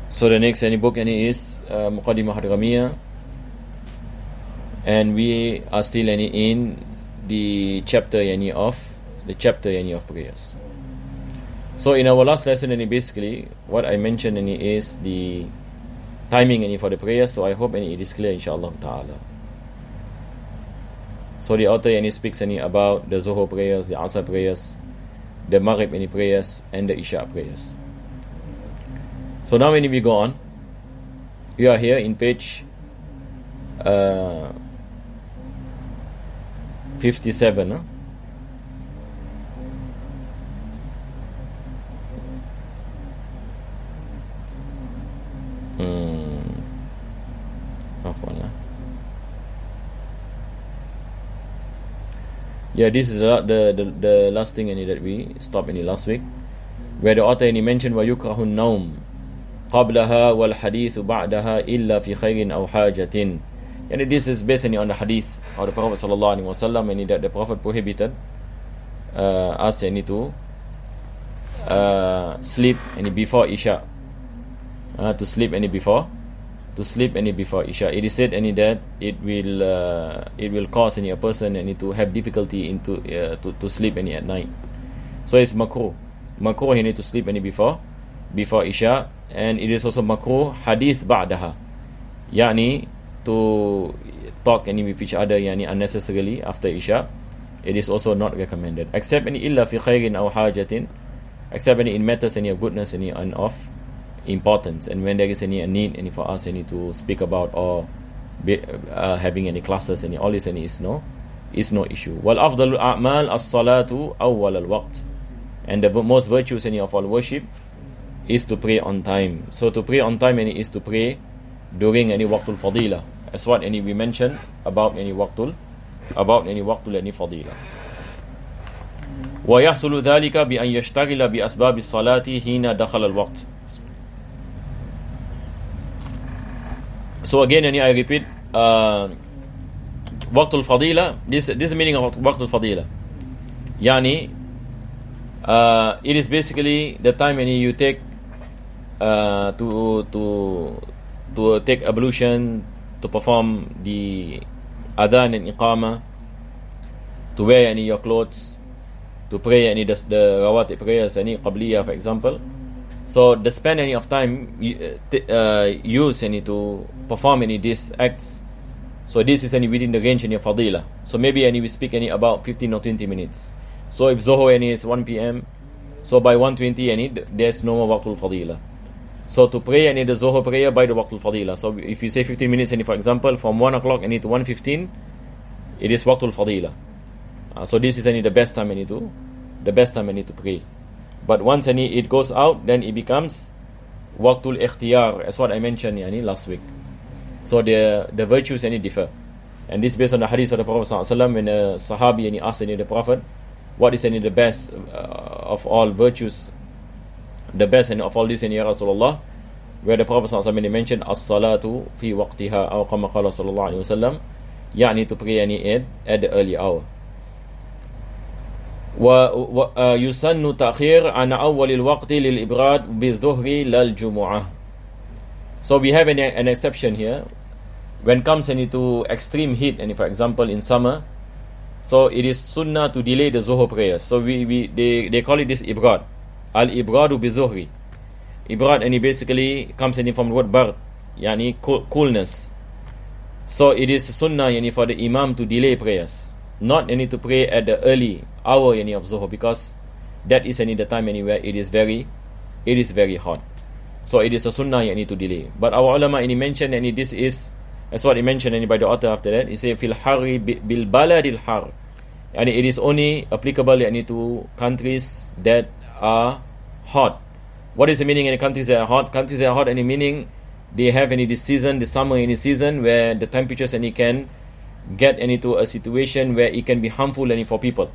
So the next any book is Muqaddimah Hadramiyyah, and we are still in the chapter of prayers. So in our last lesson, basically what I mentioned is the timing for the prayers. So I hope it is clear, inshallah ta'ala. So the author speaks about the Zuhur prayers, the Asr prayers, the Maghrib prayers, and the Isha prayers. So now when we go on, we are here in page 57. Yeah, this is the last thing that we stopped last week, where the author mentioned وَيُكْرَهُ النَّوْمِ قَبْلَهَا وَالْحَدِيثُ بَعْدَهَا إِلَّا فِي خَيْرٍ أَوْ حَاجَةٍ. And this is based on the hadith of the Prophet sallallahu alaihi wasallam, and that the Prophet prohibited us to sleep before Isha, to sleep before Isha. It is said that it will cause a person to have difficulty to sleep at night. So it's makruh to sleep before Isha, and it is also makruh hadith ba'daha, yani to talk with each other unnecessarily after Isha. It is also not recommended, except illa fi khairin aw hajatin, except in matters of goodness and of importance, and when there is a need for us to speak about or having any classes, all this is no issue. Wal afdalul a'mal as-salatu awwal al-waqt, and the most virtuous of all worship is to pray on time. So to pray on time is to pray during waqtul fadila, as what we mentioned about waqtul fadila. Wa yahsulu dhalika bi an yashtagila bi asbab as-salati hina dakhala al-waqt. So again, I repeat, waqtul fadila, this is the meaning of waqtul fadila. Yani, it is basically the time when you take to take ablution, to perform the adhan and iqamah, to wear your clothes, to pray the rawatib prayers, qabliyah, for example. So the span of time used to perform these acts. So this is within the range of fadila. So maybe we speak about 15 or 20 minutes. So if Zohar is 1 p.m., so by 1:20 there's no more waqtul fadila. So to pray the Zohar prayer by the waqtul fadila. So if you say 15 minutes, for example, from 1 o'clock to 1:15, it is waqtul fadila. So this is the best time to pray. But once it goes out, then it becomes waqtul ikhtiyar, as what I mentioned last week. So the virtues differ, and this based on the hadith of the Prophet ﷺ, when a Sahabi asked the Prophet, what is the best of all virtues, the best of all this ya Rasulullah, where the Prophet ﷺ mentioned as-salatu fi waqtiha, aw kama qala sallallahu alaihi wasallam, yani to pray at the early hour. ويسن تأخير عن أول الوقت للإبراد بالظهر للجمعة. So we have an exception here when comes to extreme heat, and for example in summer, so it is sunnah to delay the Zuhur prayers. So they call it this ibrad, al-ibradu bi-zuhri. Ibrad basically comes from the word bard, yani coolness. So it is sunnah for the imam to delay prayers, not to pray at the early hour of Zuhur, because that is the time where it is very hot. So it is a sunnah to delay. But our ulama mentioned, and this is as what he mentioned by the author after that, he said fil harri bil baladil har, and it is only applicable to countries that are hot. What is the meaning in countries that are hot? Countries that are hot, meaning they have this season, the summer season, where the temperatures can get into a situation where it can be harmful for people.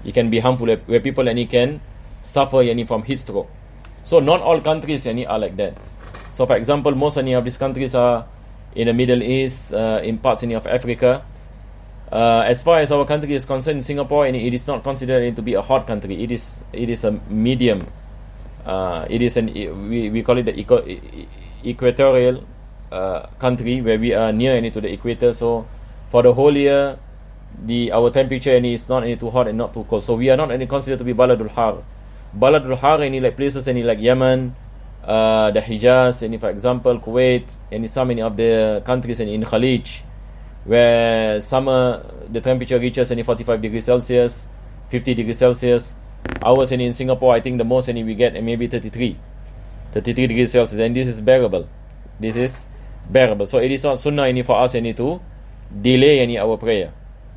It can be harmful where people can suffer from heat stroke. So not all countries are like that. So for example, most of these countries are in the Middle East, in parts of Africa. As far as our country is concerned, in Singapore, it is not considered to be a hot country. It is a medium It is we call it the equatorial country, where we are near to the equator. So for the whole year, our temperature is not any too hot and not too cold. So we are not any considered to be Baladul Har. Baladul Har any like places like Yemen, the Hijaz, for example Kuwait, and some of the countries in Khalij, where summer the temperature reaches 45 degrees Celsius, 50 degrees Celsius. Ours in Singapore, I think the most we get maybe 33 degrees Celsius, and this is bearable. So it is not sunnah for us to delay our prayer.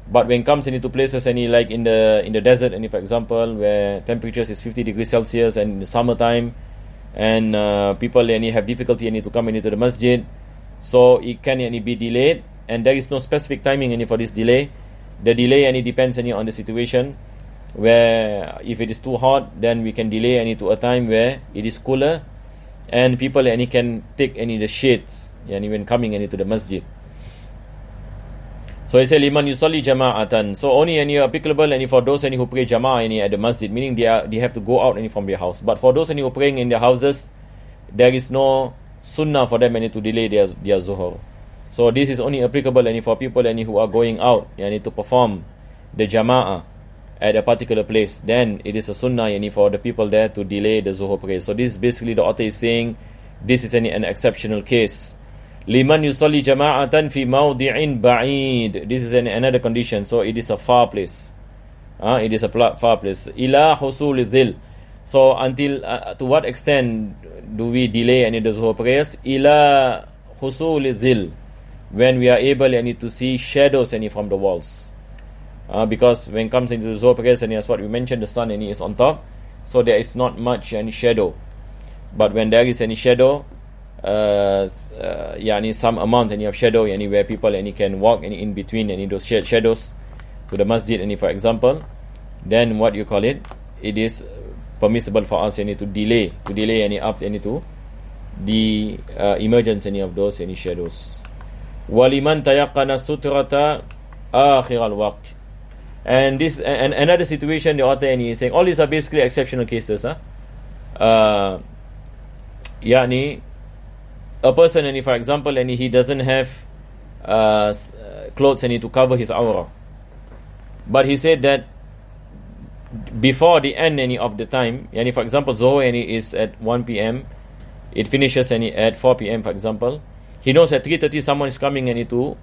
But when it comes into places like in the desert, for example, where temperatures is 50 degrees Celsius and in the summertime, and people have difficulty to come into the masjid, so it can be delayed, and there is no specific timing for this delay. The delay depends on the situation, where if it is too hot, then we can delay to a time where it is cooler, and people can take the shades when coming into the masjid. So he said liman yusalli jama'atan. So only applicable for those who pray jama'ah at the masjid, meaning they have to go out from their house. But for those who are praying in their houses, there is no sunnah for them to delay their zuhur. So this is only applicable for people who are going out to perform the jama'ah at a particular place. Then it is a sunnah for the people there to delay the zuhur prayer. So this is basically the author is saying this is an exceptional case. Liman yusalli jama'atan fi mawdi'in ba'id. This is another condition. So it is a far place. It is a far place. Ila husul dhil. So until to what extent do we delay the zuhur prayers? Ila husul dhil. When we are able to see shadows from the walls. Because when it comes into the zuhur prayers, as what we mentioned, the sun is on top, so there is not much any shadow. But when there is any shadow, some amount of shadow where people can walk in between those shadows to the masjid, for example, then what you call it is permissible for us to delay up to the emergence of those shadows. Waliman tayaqqana sutrata akhir al-waqt. And this and another situation, the author is saying all these are basically exceptional cases. A person, for example, he doesn't have clothes to cover his awrah. But he said that before the end of the time, for example, Zuhur is at 1 p.m. It finishes at 4 p.m. for example. He knows at 3:30 someone is coming to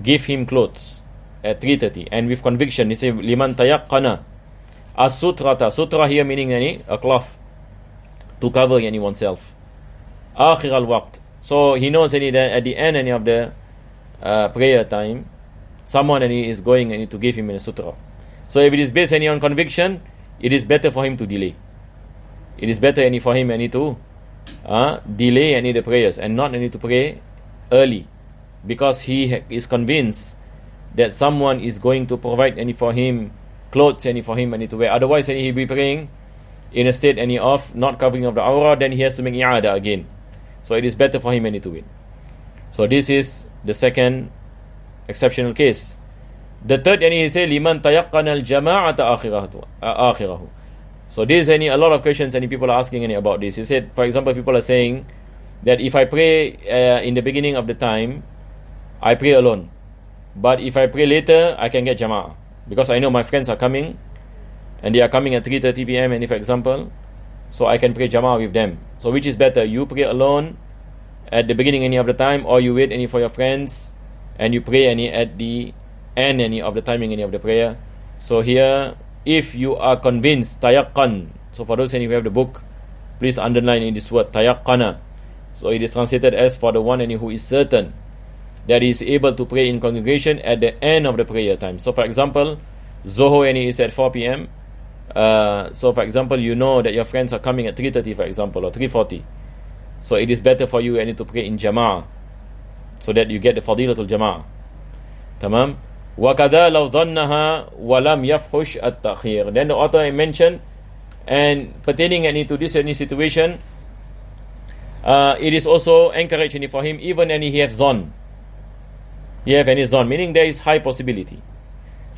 give him clothes at 3:30, and with conviction he says liman tayaqqana as-sutrata. Sutra here meaning a cloth to cover oneself. Akhir al-waqt. So he knows that at the end of the prayer time, someone is going to give him a sutra. So if it is based on conviction, it is better for him to delay. It is better for him to delay the prayers and not to pray early, because he is convinced that someone is going to provide for him clothes for him to wear. Otherwise he'll be praying in a state of not covering of the awrah, then he has to make i'adah again. So it is better for him to wait. So this is the second exceptional case. The third, he says liman tayaqqana al-jama'ata akhirahu. So this is a lot of questions people are asking about this. He said, for example, people are saying that if I pray in the beginning of the time, I pray alone. But if I pray later, I can get jama'ah, because I know my friends are coming, and they are coming at 3:30 p.m. For example, so I can pray jama'ah with them. So which is better? You pray alone at the beginning of the time, or you wait for your friends and you pray at the end of the timing of the prayer? So here, if you are convinced, tayaqqan. So for those who have the book, please underline in this word tayaqqana. So it is translated as for the one who is certain that he is able to pray in congregation at the end of the prayer time. So for example, Zuhur is at 4 p.m. So for example, you know that your friends are coming at 3:30 for example, or 3:40. So it is better for you to pray in jama'ah, so that you get the fadilatul jama'ah. Tamam. وَكَذَا لَوْ ظَنَّهَا وَلَمْ يَفْحُشْ التَّأْخِيرِ. Then the author mentioned, and pertaining to this situation, it is also encouraged for him, even he have zon. He have any zon, meaning there is high possibility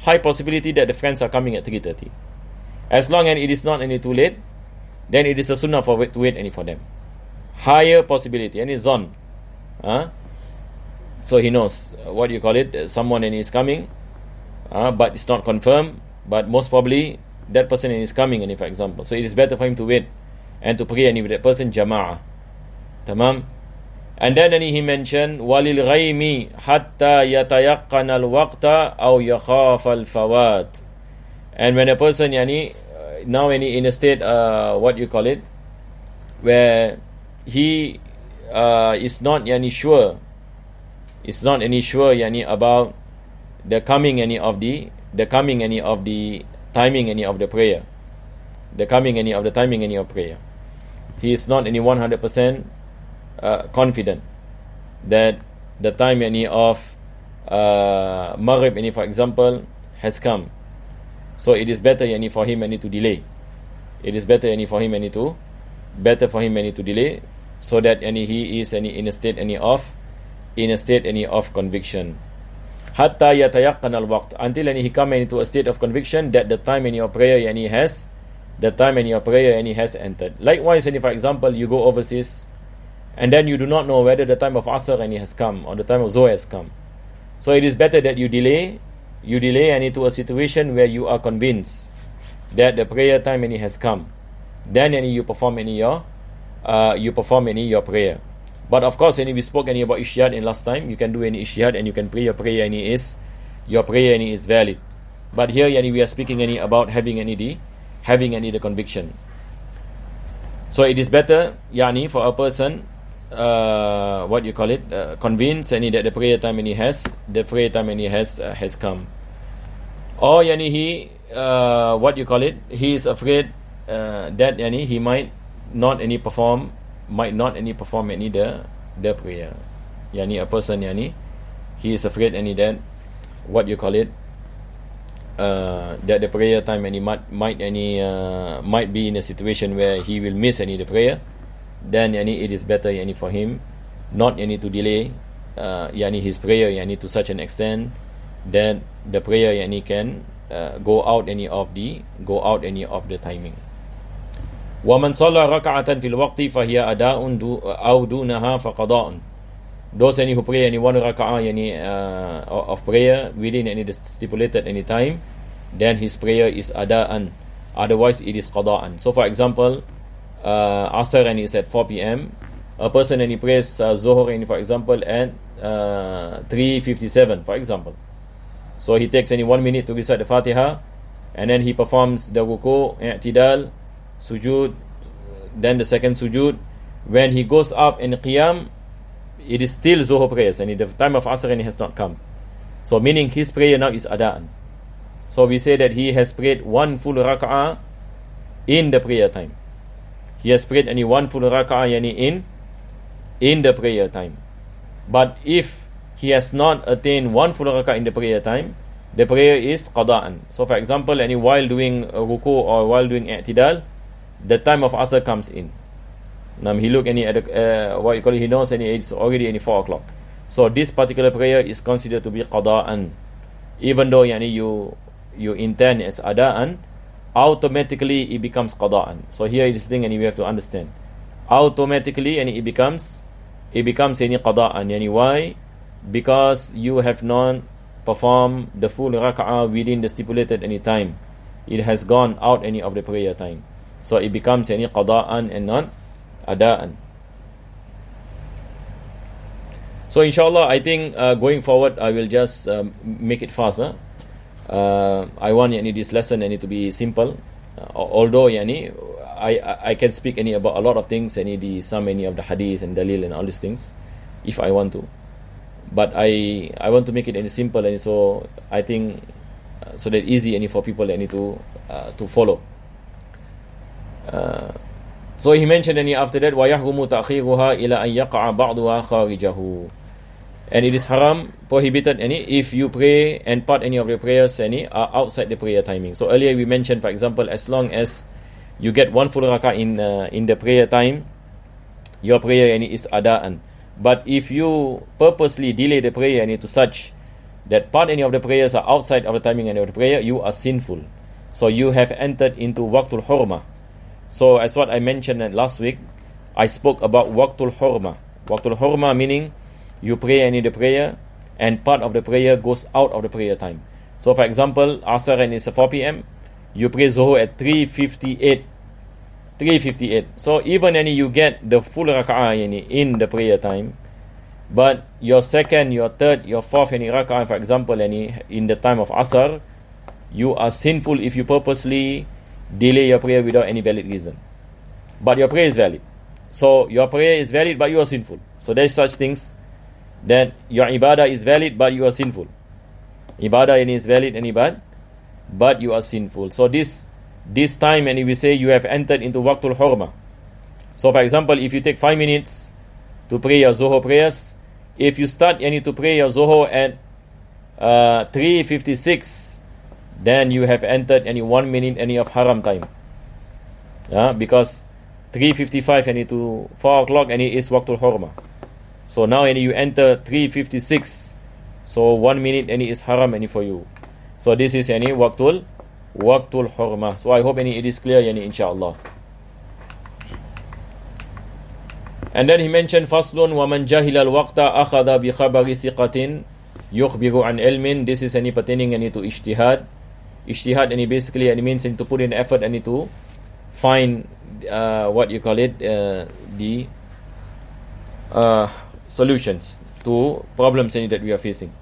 that the friends are coming at 3:30. As long as it is not too late, then it is a sunnah to wait any for them. Higher possibility, any zon. So he knows, someone and is coming, but it's not confirmed, but most probably that person is coming, and for example. So it is better for him to wait and to pray and with that person jama'ah. Tamam. And then he mentioned walil ghaimi hatta yatayaqqana al-waqta aw yakhaf al-fawat. And when a person now in a state where he is not sure, about the coming of the timing of the prayer, the coming of the timing of prayer. He is not 100% confident that the time of Maghrib for example has come. So it is better for him to delay. It is better for him to delay, so that he is in a state of conviction. Hatta yatayaqqan al-waqt, until he come into a state of conviction that the time of prayer has entered. Likewise, for example, you go overseas and then you do not know whether the time of Asr has come or the time of Zuhr has come. So it is better that you delay into a situation where you are convinced that the prayer time has come. Then you perform your prayer. But of course, we spoke about Ishtihad in last time. You can do any Ishtihad and you can pray your prayer is valid. But here we are speaking about having the conviction. So it is better for a person convinced that the prayer time has come. Or he is afraid that he might not perform the prayer. A person he is afraid that that the prayer time might be in a situation where he will miss the prayer. Then it is better for him not to delay his prayer to such an extent that the prayer can go out of the timing. وَمَنْ صَلَّى رَكَعَةً فِي الْوَقْتِ فَهِيَ أَدَاءٌ أَوْ دُونَهَا فَقَضَاءٌ. Those who pray one raka'ah of prayer within the stipulated time, then his prayer is ada'an. Otherwise it is qada'an. So for example, Asr is at 4 p.m. A person he prays Zuhr for example at 3:57 for example. So he takes 1 minute to recite the Fatiha, and then he performs the ruku', i'tidal, sujud, then the second sujud. When he goes up in qiyam, it is still Zuhr prayers, and the time of Asr has not come. So meaning his prayer now is ada'an. So we say that he has prayed one full raka'ah in the prayer time. He has prayed one full raka'ah in the prayer time. But if he has not attained one full raka'ah in the prayer time, the prayer is qada'an. So for example, while doing ruku or while doing i'tidal, the time of Asr comes in. Now he look at he knows it's already 4 o'clock. So this particular prayer is considered to be qada'an. Even though you intend as ada'an, automatically it becomes qada'an. So here is the thing, and we have to understand. Automatically it becomes qada'an. Why? Because you have not performed the full raka'ah within the stipulated time. It has gone out of the prayer time. So it becomes qada'an and not ada'an. So inshallah, I think going forward I will just make it faster. I want this lesson to be simple. Although I can speak about a lot of things, some of the hadith and dalil and all these things if I want to. But I want to make it simple, and so I think so that easy for people to follow. So he mentioned after that وَيَحْرُمُ تَأْخِيرُهَا إِلَىٰ أَنْ يَقَعَ بَعْضُهَا خَارِجَهُ. And it is haram, prohibited if you pray and part of the prayers are outside the prayer timing. So earlier we mentioned, for example, as long as you get one full rakah in the prayer time, your prayer is ada'an. But if you purposely delay the prayer to such that part of the prayers are outside of the timing of the prayer, you are sinful. So you have entered into waqtul hurmah. So as what I mentioned last week, I spoke about waqtul hurma. Waqtul hurma meaning you pray any the prayer and part of the prayer goes out of the prayer time. So for example, Asr and it's 4 p.m. You pray Zuhur at 3:58. 3:58. So even any you get the full raka'ah in the prayer time, but your second, your third, your fourth any raka'ah, for example, any in the time of Asr, you are sinful if you purposely delay your prayer without any valid reason. But your prayer is valid. So your prayer is valid, but you are sinful. So there's such things that your ibadah is valid, but you are sinful. Ibadah is valid and ibad, but you are sinful. So this time, and if we say you have entered into waqtul hurma. So for example, if you take 5 minutes to pray your Zuhur prayers, if you start to pray your Zuhur at 3:56, then you have entered 1 minute of haram time. Because 3:55 to 4 o'clock is waqtul hurma. So now you enter 3:56. So 1 minute is haram for you. So this is waqtul hurma. So I hope it is clear inshallah. And then he mentioned faslun wa man jahila al-waqta akhadha bi khabari thiqatin yukhbiru an ilmin. This is pertaining to ijtihad. Ijtihad basically means to put in effort to find what you call it the solutions to problems that we are facing.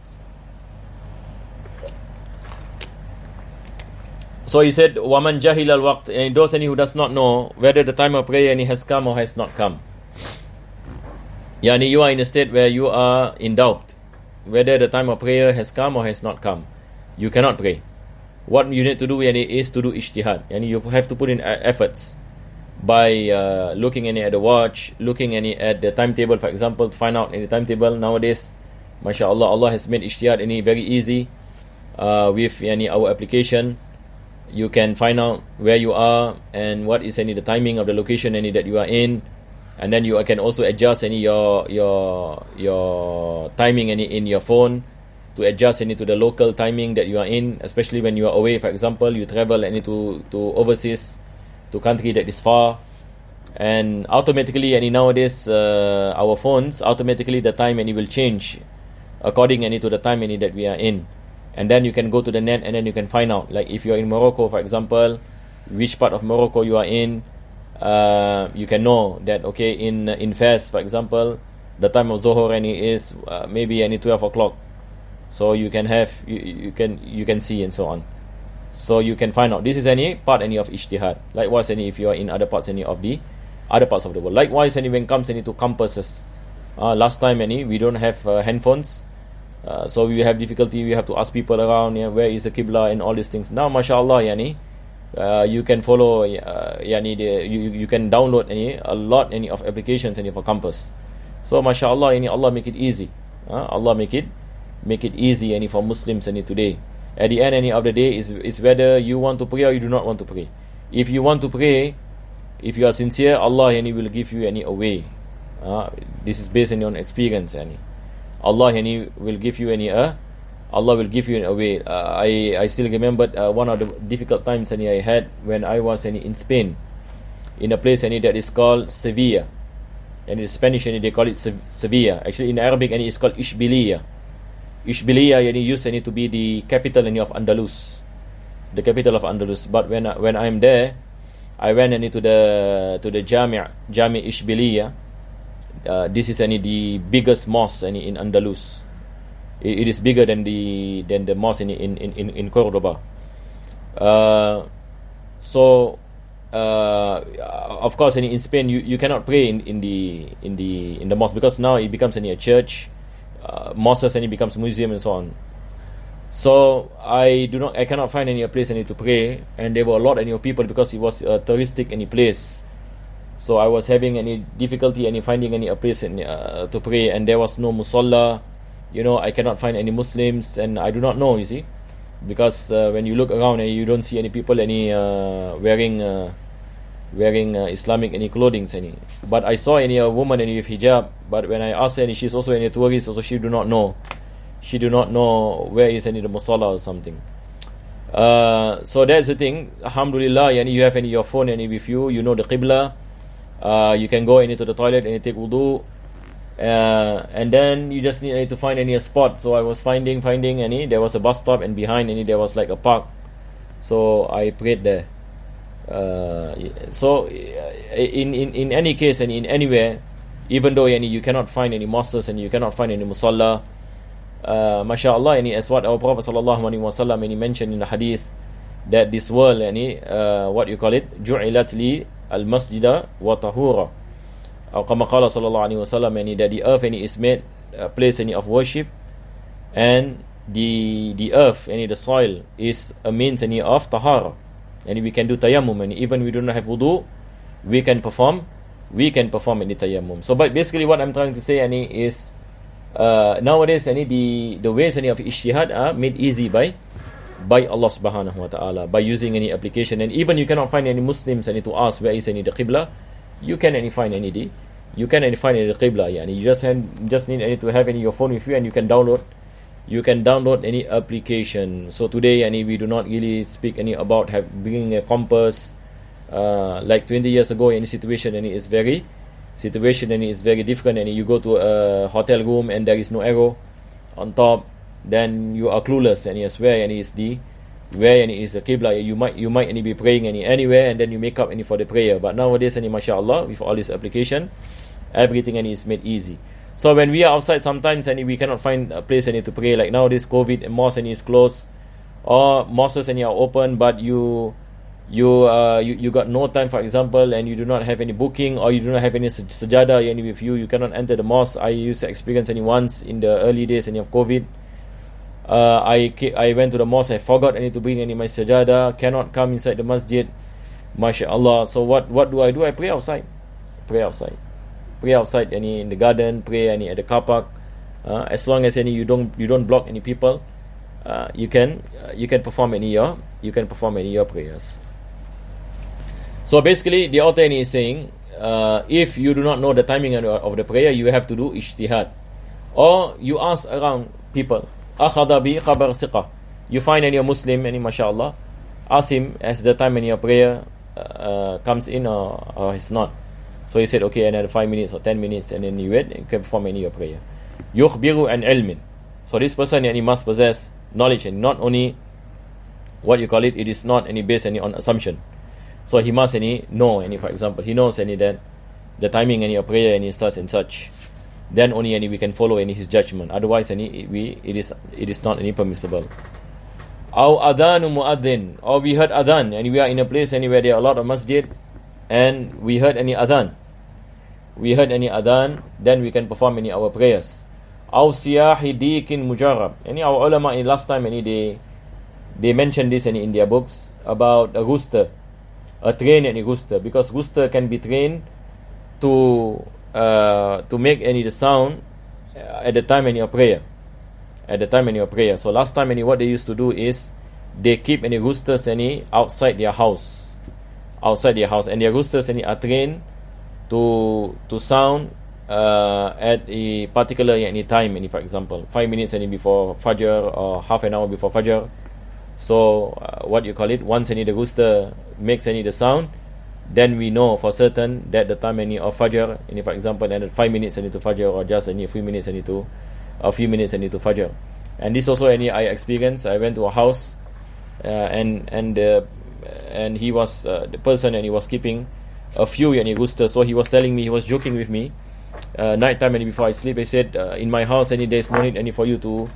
So he said, "Waman jahil al-waqt," and those who does not know whether the time of prayer has come or has not come. You are in a state where you are in doubt whether the time of prayer has come or has not come. You cannot pray. What you need to do is to do ijtihad. You have to put in efforts by looking at the watch, looking at the timetable, for example, to find out any timetable. Nowadays, mashallah, Allah has made ijtihad very easy with our application. You can find out where you are and what is the timing of the location that you are in, and then you can also adjust your timing in your phone to adjust to the local timing that you are in, especially when you are away. For example, you travel to overseas, to country that is far, and automatically nowadays our phones automatically the time will change according to the time that we are in. And then you can go to the net and then you can find out, like if you're in Morocco, for example, which part of Morocco you are in. You can know that in Fez, for example, the time of Zohor is maybe 12 o'clock. So you can have you can see and so on. So you can find out. This is part of ijtihad. Likewise, if you are in other parts of the world. Likewise, when it comes to compasses, last time we don't have handphones. So we have difficulty. We have to ask people around, where is the Qibla and all these things. Now, mashallah, you can follow, you can download a lot of applications for compass. So, mashallah, Allah make it easy. Allah make it easy for Muslims today. At the end of the day is whether you want to pray or you do not want to pray. If you want to pray, if you are sincere, Allah will give you a way. This is based on experience. Allah will give you Allah will give you a way. I still remember one of the difficult times I had when I was in Spain, in a place that is called Sevilla, and in Spanish they call it Sevilla. Actually in Arabic it's called Ishbiliya. Ishbiliya used to be the capital of Andalus, the capital of Andalus. But when I'm there, I went to the Jami' Ishbiliya. This is the biggest mosque in Andalus. It is bigger than the mosque in Cordoba. So of course in Spain you cannot pray in the mosque, because now it becomes a church. Mosques and it becomes museum and so on. So I cannot find any place to pray, and there were a lot of people because it was a touristic place. So I was having any difficulty finding a place to pray, and there was no musalla. I cannot find any Muslims, and I do not know, you see, because when you look around and you don't see any people wearing Islamic clothing. But I saw a woman with hijab, but when I asked her, she's also a tourist, so she do not know where is the musalla or something. So that's the thing. Alhamdulillah, yani you have your phone with you, you know the Qibla. You can go to the toilet and take wudu. And then you just need to find a spot. So I was finding there was a bus stop, and behind there was like a park. So I prayed there. So in any case and in anywhere, even though you cannot find any mosques and you cannot find any musalla, mashallah, as what our Prophet sallallahu alaihi wasallam mentioned in the hadith, that this world what you call it, ju'ilat li al masjida wa tahura, or kama qala sallallahu alaihi wasallam, that the earth is made a place of worship, and the earth the soil is a means of tahara, and we can do tayammum, and even we do not have wudu, we can perform any tayammum. So but basically what I'm trying to say is nowadays the ways of ijtihad are made easy by Allah subhanahu wa ta'ala, by using any application. And even you cannot find any Muslims to ask where is the Qibla, you can find the Qibla. You just need to have your phone with you, and you can download any application. So today we do not really speak about bringing a compass. Like 20 years ago, situation is very different, and you go to a hotel room and there is no arrow on top, then you are clueless, and where is the Qibla. You might be praying anywhere, and then you make up for the prayer. But nowadays, mashallah, with all this application, everything is made easy. So when we are outside, sometimes we cannot find a place to pray. Like nowadays, COVID, mosque is closed, or mosques are open, but you got no time, for example, and you do not have any booking, or you do not have any sajada with you cannot enter the mosque. I used to experience once in the early days of COVID. I went to the mosque, I forgot to bring my sajada, cannot come inside the masjid, mashallah. So what do? I pray outside in the garden, pray at the car park. As long as you don't block any people, you can perform your prayers. So basically, the author is saying, if you do not know the timing of the prayer, you have to do ijtihad, or you ask around people. Akhadha bi khabar thiqa. You find any Muslim, mashallah, ask him as the time your prayer comes in or is not. So he said, okay, another 5 minutes or 10 minutes, and then you wait, and you can perform your prayer. Yukhbiru an ilmin. So this person must possess knowledge, and not only what you call it is not based on assumption. So he must know, for example, he knows that the timing your prayer is such and such. Then only we can follow his judgment. Otherwise it is not permissible. Aw adhanu muaddin, or we heard adhan, and we are in a place where there are a lot of masjid, and we heard adhan. Then we can perform our prayers. Aw siyahi dikin mujarrab. Our ulama last time they mentioned this in their books about a rooster, a trained rooster, because rooster can be trained to make the sound at the time in your prayer. So last time what they used to do is they keep roosters outside their house, and their roosters are trained to sound at a particular time, for example 5 minutes before Fajr, or half an hour before Fajr. So what you call it, once the rooster makes the sound, then we know for certain that the time of Fajr, for example, and 5 minutes to Fajr, or just a few minutes to Fajr. And this also I experienced. I went to a house, and he was the person, and he was keeping a few roosters. So he was telling me, he was joking with me, night time before I sleep. He said, in my house there is no need for you to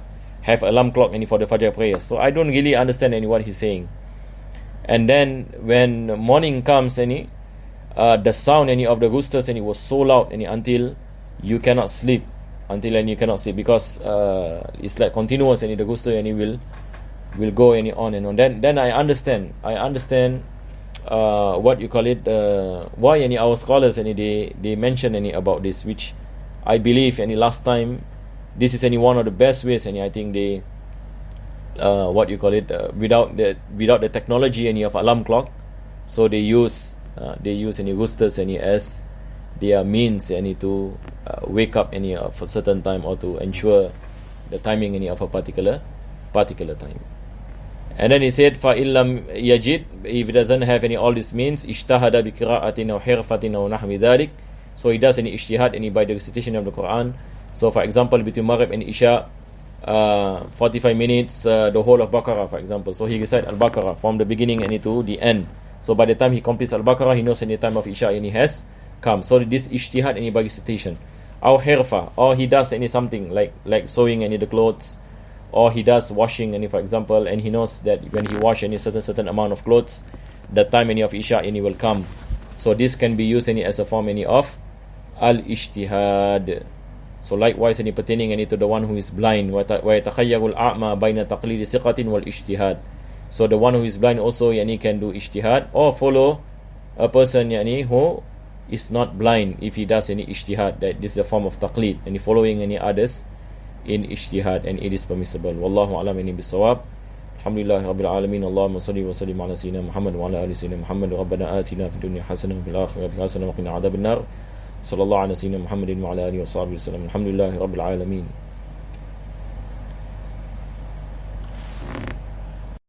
have alarm clock for the Fajr prayers. So I don't really understand what he's saying. And then when morning comes, the sound of the roosters was so loud until you cannot sleep, because it's like continuous, the rooster will go on and on. Then I understand what you call it, why our scholars they mention about this, which I believe last time this is one of the best ways, I think they what you call it, without the technology of alarm clock. So they use roosters as their means to wake up of a certain time, or to ensure the timing of a particular time. And then he said, فَإِن لَمْ يَجِدْ, if he doesn't have any all this means, اجتهد بقراءة أو حرفة أو نحو ذلك, so he does any ijtihad, any by the recitation of the Quran. So for example, between Maghrib and Isha, 45 minutes, the whole of Baqarah, for example. So he recite Al-Baqarah from the beginning and to the end. So by the time he completes Al-Baqarah, he knows any time of Isha and he has come. So this ijtihad any by recitation. Or hirfa, or he does any something like sewing any the clothes, or he does washing any, for example, and he knows that when he wash any certain amount of clothes, the time any of Isha any will come. So this can be used any as a form any of al-ijtihad. So likewise any pertaining any to the one who is blind, وَيَتَخَيَّرُ الْأَعْمَى بَيْنَ تَقْلِيدِ ثِقَةٍ وَالْإِجْتِهَادِ. So the one who is blind also yani can do ijtihad, or follow a person yani who is not blind if he does any ijtihad. That this is a form of taqlid, and following any others in ijtihad, and it is permissible. Wallahu a'lam bis-shawab. Alhamdulillah rabbil alamin. Allahumma salli wa sallim ala sayyidina Muhammad wa ala ali sayyidina Muhammad. Rabbana atina fid dunya hasanah wa fil akhirati hasanah wa qina adhaban nar. Sallallahu ala sayyidina Muhammadin wa ala alihi wa sahbihi wa sallam. Alhamdulillah rabbil alamin.